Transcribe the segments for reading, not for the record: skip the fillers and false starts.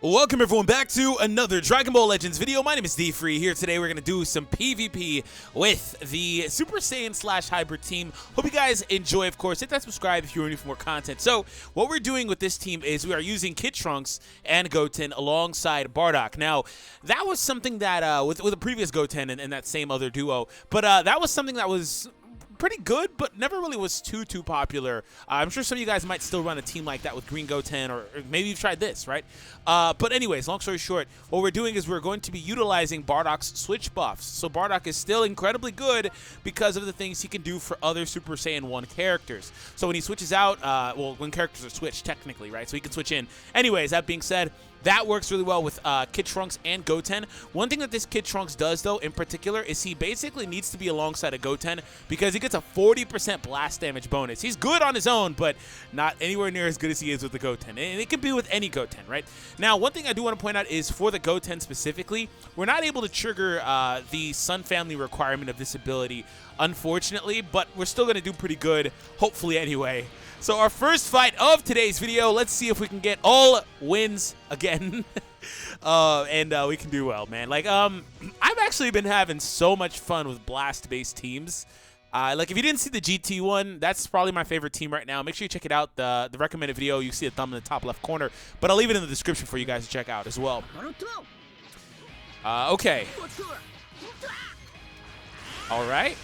Welcome everyone back to another Dragon Ball Legends video. My name is DFree. Here today we're going to do some PvP with the Super Saiyan / Hybrid team. Hope you guys enjoy, of course. Hit that subscribe if you're ready for more content. So what we're doing with this team is we are using Kid Trunks and Goten alongside Bardock. Now that was something that with a previous Goten and that same other duo, but that was something that was pretty good, but never really was too popular. I'm sure some of you guys might still run a team like that with Green Goten, or maybe you've tried this, right? But anyways, long story short, what we're doing is we're going to be utilizing Bardock's switch buffs. So Bardock is still incredibly good because of the things he can do for other Super Saiyan 1 characters. So when he switches out, well, when characters are switched, technically, right? So he can switch in. Anyways, that being said, that works really well with Kid Trunks and Goten. One thing that this Kid Trunks does, though, in particular, is he basically needs to be alongside a Goten because he gets a 40% blast damage bonus. He's good on his own, but not anywhere near as good as he is with the Goten. And it can be with any Goten, right? Now, one thing I do want to point out is for the Goten specifically, we're not able to trigger the Sun Family requirement of this ability, unfortunately, but we're still going to do pretty good, hopefully anyway. So our first fight of today's video, let's see if we can get all wins again. and we can do well, man. Like, I've actually been having so much fun with blast-based teams. Like, if you didn't see the GT one, that's probably my favorite team right now. Make sure you check it out. The recommended video, you see a thumb in the top left corner. But I'll leave it in the description for you guys to check out as well. Okay. All right.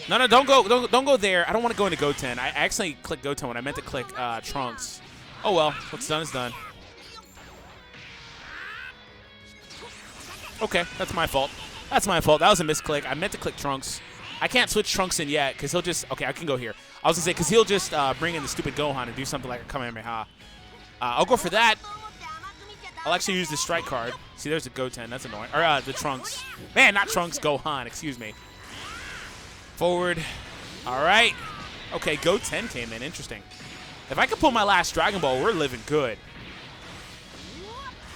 No, don't go there. I don't want to go into Goten. I accidentally clicked Goten when I meant to click Trunks. Oh well, what's done is done. Okay, that's my fault. That's my fault. That was a misclick. I meant to click Trunks. I can't switch Trunks in yet because he'll just. Okay, I can go here. I was gonna say because he'll just bring in the stupid Gohan and do something like a Kamehameha. I'll go for that. I'll actually use the strike card. See, there's the Goten. That's annoying. Or the Trunks. Man, not Trunks. Gohan. Excuse me. Forward. All right. Okay, Goten came in. Interesting. If I could pull my last Dragon Ball, we're living good.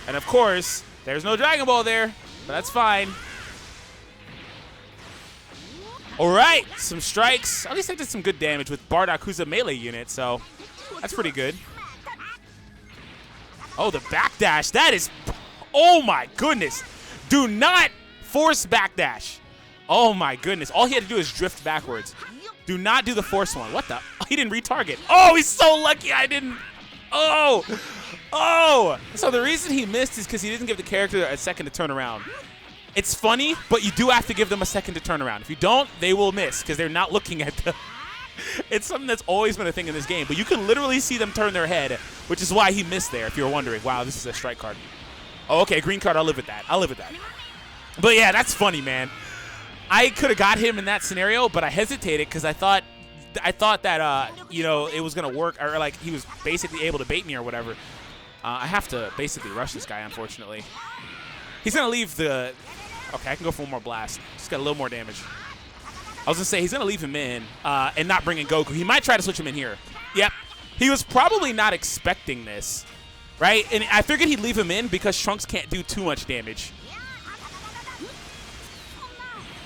And of course, there's no Dragon Ball there, but that's fine. All right, some strikes. At least I did some good damage with Bardock, who's a melee unit, so that's pretty good. Oh, the backdash. That is... Oh, my goodness. Do not force backdash. Oh my goodness. All he had to do is drift backwards. Do not do the force one. What the? Oh, he didn't retarget. Oh, he's so lucky I didn't. Oh. Oh. So the reason he missed is because he didn't give the character a second to turn around. It's funny, but you do have to give them a second to turn around. If you don't, they will miss because they're not looking at the... It's something that's always been a thing in this game, but you can literally see them turn their head, which is why he missed there, if you're wondering. Wow, this is a strike card. Oh, okay, green card. I'll live with that. I'll live with that. But yeah, that's funny, man. I could have got him in that scenario, but I hesitated because I thought that you know, it was gonna work, or like he was basically able to bait me or whatever. I have to basically rush this guy, unfortunately. He's gonna leave the. Okay, I can go for one more blast. Just got a little more damage. I was gonna say he's gonna leave him in and not bring in Goku. He might try to switch him in here. Yep, he was probably not expecting this, right? And I figured he'd leave him in because Trunks can't do too much damage.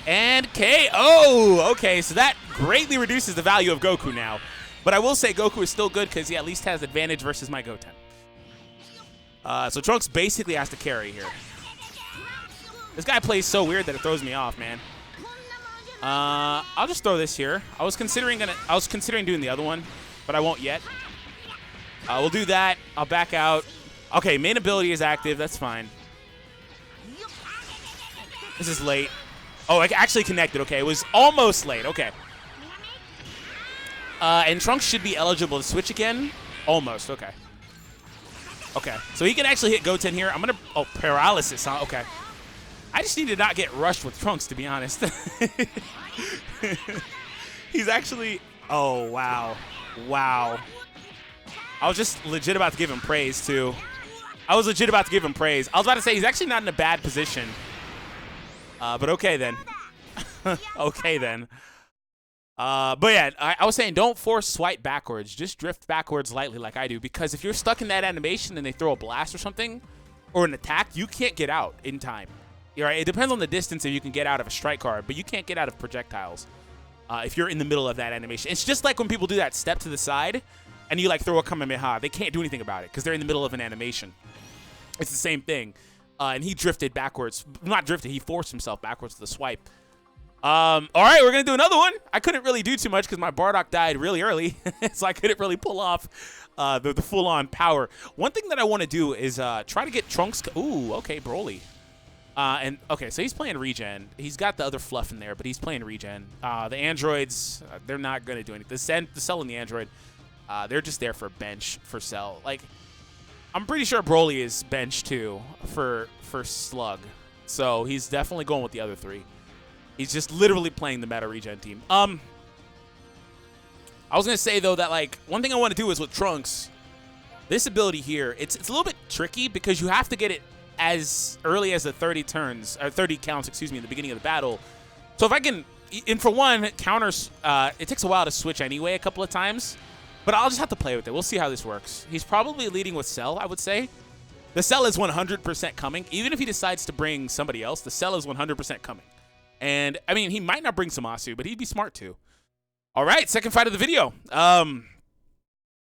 And KO! Okay, so that greatly reduces the value of Goku now. But I will say Goku is still good because he at least has advantage versus my Goten. So Trunks basically has to carry here. This guy plays so weird that it throws me off, man. I'll just throw this here. I was considering doing the other one, but I won't yet. We'll do that. I'll back out. Okay, main ability is active. That's fine. This is late. Oh, I actually connected. Okay, it was almost late. Okay. And Trunks should be eligible to switch again. Almost. Okay. Okay. So he can actually hit Goten here. I'm going to... Oh, paralysis, huh? Okay. I just need to not get rushed with Trunks, to be honest. He's actually... Oh, wow. Wow. I was just legit about to give him praise, too. I was legit about to give him praise. I was about to say he's actually not in a bad position. But okay then. Okay then. But yeah, I was saying don't force swipe backwards. Just drift backwards lightly like I do. Because if you're stuck in that animation and they throw a blast or something, or an attack, you can't get out in time. You're right? It depends on the distance if you can get out of a strike card, but you can't get out of projectiles if you're in the middle of that animation. It's just like when people do that step to the side. and you like throw a Kamehameha, they can't do anything about it because they're in the middle of an animation. It's the same thing. And he drifted backwards. Not drifted, he forced himself backwards to the swipe. All right, we're going to do another one. I couldn't really do too much because my Bardock died really early, so I couldn't really pull off the full-on power. One thing that I want to do is try to get Trunks. Ooh, okay, Broly. And okay, so he's playing regen. He's got the other fluff in there, but he's playing regen. The androids, they're not going to do anything. The Cell and the android, they're just there for bench for Cell. Like, I'm pretty sure Broly is bench too for Slug. So he's definitely going with the other three. He's just literally playing the meta regen team. I was going to say, though, that, like, one thing I want to do is with Trunks, this ability here, it's a little bit tricky because you have to get it as early as the 30 turns, or 30 counts, excuse me, in the beginning of the battle. So if I can, and for one, counters, it takes a while to switch anyway a couple of times, but I'll just have to play with it. We'll see how this works. He's probably leading with Cell, I would say. The Cell is 100% coming. Even if he decides to bring somebody else, the Cell is 100% coming. And, I mean, he might not bring Zamasu, but he'd be smart to. All right, second fight of the video.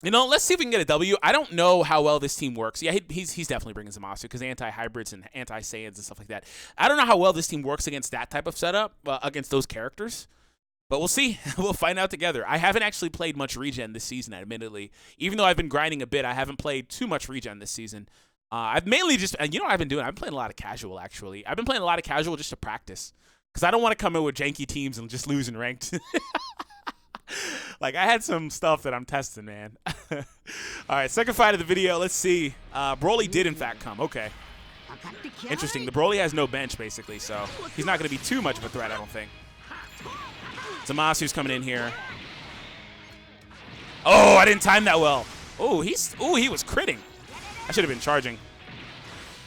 You know, let's see if we can get a W. I don't know how well this team works. Yeah, he's definitely bringing Zamasu because anti-hybrids and anti-Saiyans and stuff like that. I don't know how well this team works against that type of setup, against those characters. But we'll see. We'll find out together. I haven't actually played much regen this season, admittedly. Even though I've been grinding a bit, I haven't played too much regen this season. I've mainly just, you know what I've been doing? I've been playing a lot of casual, actually. I've been playing a lot of casual just to practice. Because I don't want to come in with janky teams and just lose in ranked. Like, I had some stuff that I'm testing, man. All right, second fight of the video. Let's see. Broly did, in fact, come. Okay. Interesting. The Broly has no bench, basically, so he's not going to be too much of a threat, I don't think. Zamasu's coming in here. Oh, I didn't time that well. Oh, he was critting. I should have been charging.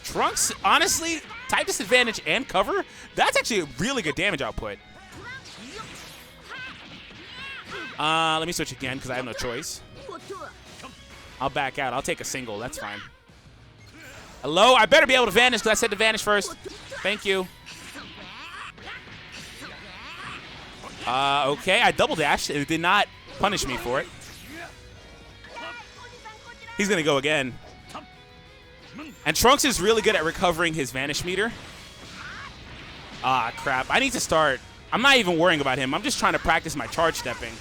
Trunks, honestly, type disadvantage and cover, that's actually a really good damage output. Let me switch again because I have no choice. I'll back out. I'll take a single. That's fine. Hello? I better be able to vanish because I said to vanish first. Thank you. Okay, I double dashed. It did not punish me for it. He's going to go again. And Trunks is really good at recovering his vanish meter. Ah, crap. I need to start. I'm not even worrying about him. I'm just trying to practice my charge stepping.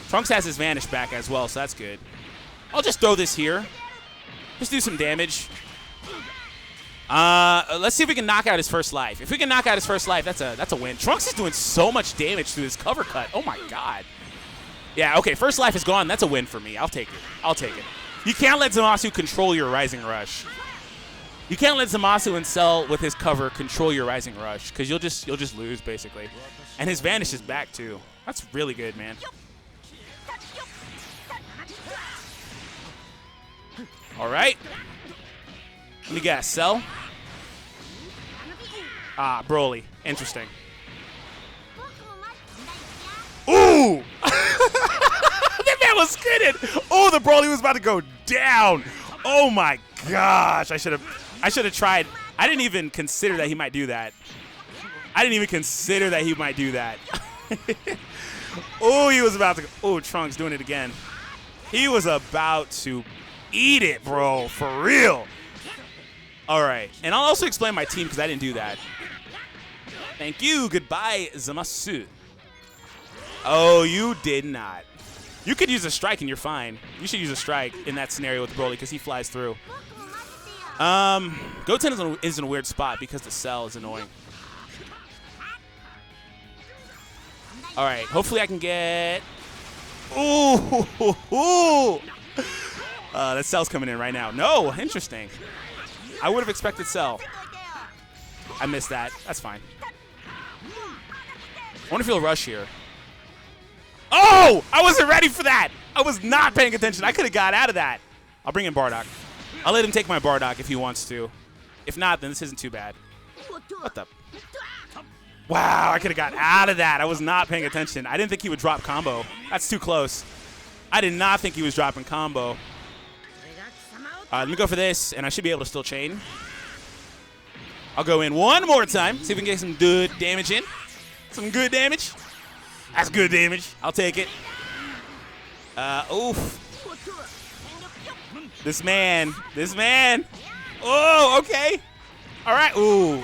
Trunks has his vanish back as well, so that's good. I'll just throw this here. Just do some damage. Let's see if we can knock out his first life. If we can knock out his first life, that's a win. Trunks is doing so much damage through his cover cut. Oh, my God. Yeah, okay, first life is gone. That's a win for me. I'll take it. I'll take it. You can't let Zamasu control your Rising Rush. You can't let Zamasu and Cell with his cover control your Rising Rush because you'll just lose, basically. And his vanish is back, too. That's really good, man. All right. Let me guess. Cell? Ah, Broly. Interesting. Ooh! That man was skidded. Oh, the Broly was about to go down. Oh my gosh! I should have tried. I didn't even consider that he might do that. I didn't even consider that he might do that. Oh, he was about to. Oh, Trunks doing it again. He was about to eat it, bro, for real. All right, and I'll also explain my team because I didn't do that. Thank you. Goodbye, Zamasu. Oh, you did not. You could use a strike and you're fine. You should use a strike in that scenario with Broly because he flies through. Goten is in a weird spot because the Cell is annoying. All right, hopefully I can get... Ooh! That Cell's coming in right now. No, interesting. I would have expected Cell. I missed that. That's fine. I want to feel a rush here. Oh! I wasn't ready for that! I was not paying attention. I could have got out of that. I'll bring in Bardock. I'll let him take my Bardock if he wants to. If not, then this isn't too bad. What the? Wow, I could have got out of that. I was not paying attention. I didn't think he would drop combo. That's too close. I did not think he was dropping combo. Let me go for this, and I should be able to still chain. I'll go in one more time. See if we can get some good damage in. Some good damage. That's good damage. I'll take it. Oof. This man. Oh, okay. All right. Ooh.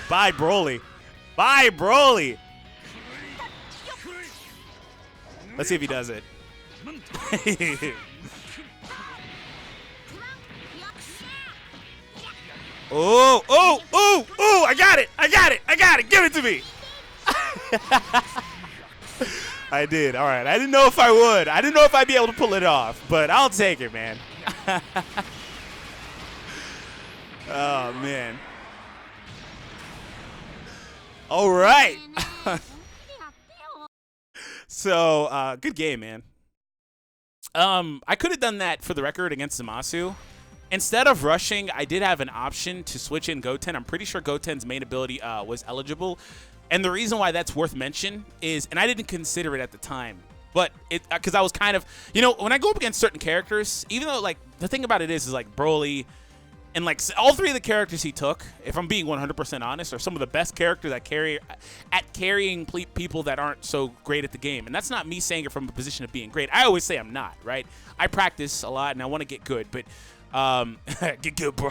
Bye, Broly. Bye, Broly. Let's see if he does it. Oh, I got it. Give it to me. I did. All right. I didn't know if I would. I didn't know if I'd be able to pull it off, but I'll take it, man. Oh, man. All right. So, good game, man. I could have done that for the record against Zamasu. Instead of rushing, I did have an option to switch in Goten. I'm pretty sure Goten's main ability was eligible. And the reason why that's worth mention is, and I didn't consider it at the time, but because I was kind of, you know, when I go up against certain characters, even though, like, the thing about it is like Broly and, like, all three of the characters he took, if I'm being 100% honest, are some of the best characters that carrying people that aren't so great at the game. And that's not me saying it from a position of being great. I always say I'm not, right? I practice a lot and I want to get good, but get good, bro.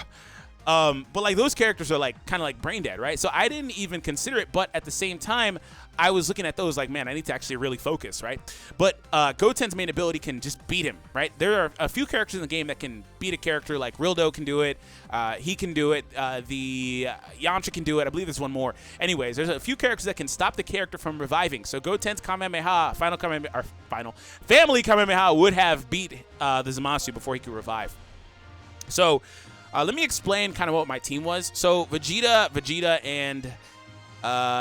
But like those characters are like kind of like brain dead, right? So I didn't even consider it, but at the same time, I was looking at those like, man, I need to actually really focus, right? But Goten's main ability can just beat him, right? There are a few characters in the game that can beat a character, like Rildo can do it, he can do it, the Yamcha can do it, I believe there's one more. Anyways, there's a few characters that can stop the character from reviving. So Goten's Kamehameha, Family Kamehameha would have beat the Zamasu before he could revive. So let me explain kind of what my team was. So Vegeta, and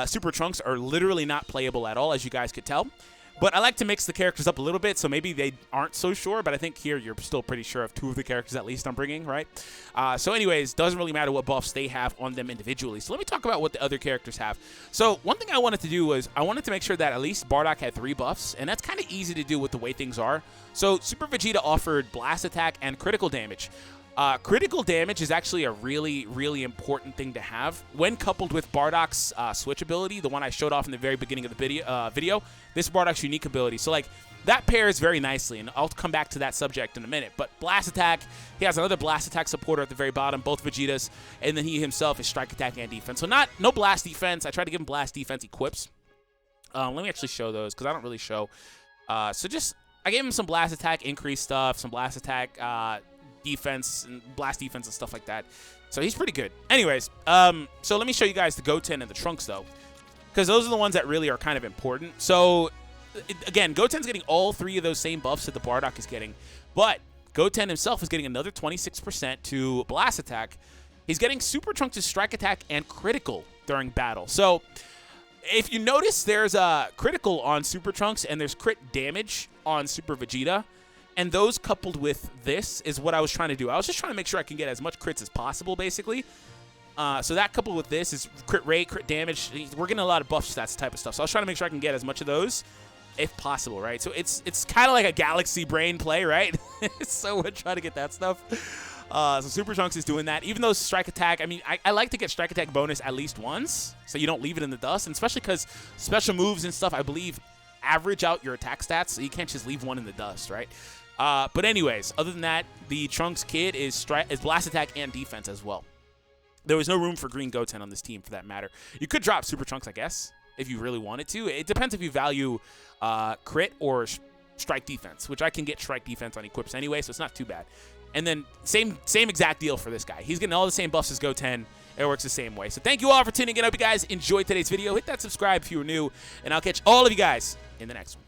Super Trunks are literally not playable at all, as you guys could tell. But I like to mix the characters up a little bit, so maybe they aren't so sure, but I think here you're still pretty sure of two of the characters at least I'm bringing, right? So anyways, doesn't really matter what buffs they have on them individually. So let me talk about what the other characters have. So one thing I wanted to do was I wanted to make sure that at least Bardock had 3 buffs, and that's kind of easy to do with the way things are. So Super Vegeta offered Blast Attack and Critical Damage. Critical damage is actually a really, really important thing to have. When coupled with Bardock's switch ability, the one I showed off in the very beginning of the video, this Bardock's unique ability. So, like, that pairs very nicely, and I'll come back to that subject in a minute. But Blast Attack, he has another Blast Attack supporter at the very bottom, both Vegetas, and then he himself is Strike Attack and Defense. So no Blast Defense. I tried to give him Blast Defense equips. Let me actually show those, because I don't really show. I gave him some Blast Attack increase stuff, some Blast Attack defense and blast defense and stuff like that. So he's pretty good. Anyways, so let me show you guys the Goten and the Trunks though, because those are the ones that really are kind of important. So again, Goten's getting all 3 of those same buffs that the Bardock is getting, but Goten himself is getting another 26% to Blast Attack. He's getting Super Trunks' Strike Attack and Critical during battle. So if you notice, there's a Critical on Super Trunks and there's Crit Damage on Super Vegeta. And those coupled with this is what I was trying to do. I was just trying to make sure I can get as much crits as possible, basically. So that coupled with this is crit rate, crit damage. We're getting a lot of buff stats type of stuff. So I was trying to make sure I can get as much of those if possible, right? So it's kind of like a galaxy brain play, right? So we're trying to get that stuff. So Super Trunks is doing that. Even though Strike Attack, I mean, I like to get Strike Attack bonus at least once, so you don't leave it in the dust. And especially because special moves and stuff, I believe, average out your attack stats, so you can't just leave one in the dust, right? But anyways, other than that, the Trunks kid is Blast Attack and Defense as well. There was no room for Green Goten on this team, for that matter. You could drop Super Trunks, I guess, if you really wanted to. It depends if you value crit or strike defense, which I can get strike defense on equips anyway, so it's not too bad. And then same exact deal for this guy. He's getting all the same buffs as Goten. It works the same way. So thank you all for tuning in. I hope you guys enjoyed today's video. Hit that subscribe if you were new, and I'll catch all of you guys in the next one.